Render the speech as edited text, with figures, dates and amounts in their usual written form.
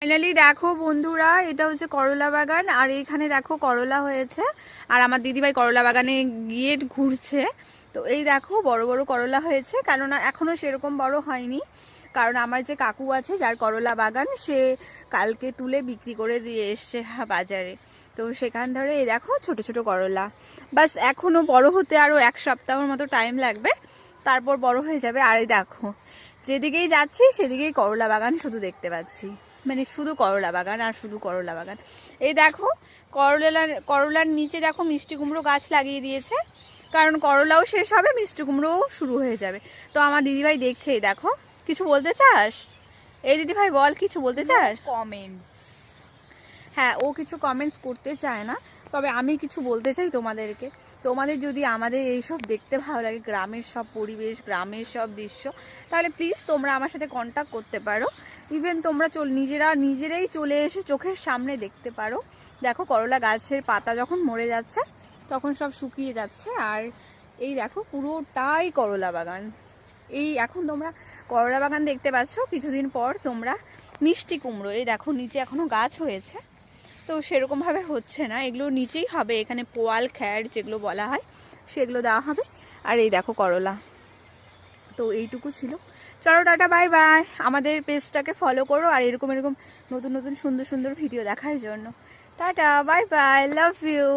Finally দেখো বন্ধুরা, এটা হচ্ছে করলা বাগান। আর এইখানে দেখো করলা হয়েছে, আর আমার দিদিভাই করলা বাগানে গিয়ে ঘুরছে। তো এই দেখো বড় বড় করলা হয়েছে, কেননা এখনো সেরকম বড় হয়নি, কারণ আমার যে কাকু আছে যার করলা বাগান, সে কালকে তুলে বিক্রি করে দিয়ে এসছে বাজারে। তো সেখান ধরে এই দেখো ছোট ছোট করলা, বাস এখনো বড় হতে আরো 1 সপ্তাহের মতো টাইম লাগবে, তারপর বড় হয়ে যাবে। আর এই দেখো যেদিকেই যাচ্ছি সেদিকেই করলা বাগান শুধু দেখতে পাচ্ছি, মানে শুধু করলা বাগান আর শুধু করলা বাগান। এই দেখো করলার নিচে দেখো মিষ্টি কুমড়ো গাছ লাগিয়ে দিয়েছে, কারণ করলাও শেষ হবে, মিষ্টি কুমড়োও শুরু হয়ে যাবে। তো আমার দিদিভাই দেখছে, এই দেখো। কিছু বলতে চাস? এই দিদিভাই বল, কিছু বলতে চাস? কমেন্টস। হ্যাঁ, ও কিছু কমেন্টস করতে চায় না, তবে আমি কিছু বলতে চাই তোমাদেরকে। তোমাদের যদি আমাদের এইসব দেখতে ভালো লাগে, গ্রামের সব পরিবেশ, গ্রামের সব দৃশ্য, তাহলে প্লিজ তোমরা আমার সাথে কন্ট্যাক্ট করতে পারো। ইভেন তোমরা নিজেরাই চলে এসে চোখের সামনে দেখতে পারো। দেখো করলা গাছের পাতা যখন মরে যাচ্ছে তখন সব শুকিয়ে যাচ্ছে, আর এই দেখো পুরোটাই করলা বাগান। এই এখন তোমরা করলা বাগান দেখতে পাচ্ছ, কিছুদিন পর তোমরা মিষ্টি কুমড়ো, এই দেখো নিচে এখনো গাছ হয়েছে, তো সেরকমভাবে হচ্ছে না, এগুলো নিচেই হবে। এখানে পোয়াল খ্যার যেগুলো বলা হয় সেগুলো দেওয়া হবে। আর এই দেখো করলা। তো এইটুকু ছিল। চলো টাটা, বাই বাই। আমাদের পেজটাকে ফলো করো আর এরকম নতুন নতুন সুন্দর সুন্দর ভিডিও দেখার জন্য। Tata, bye bye, love you.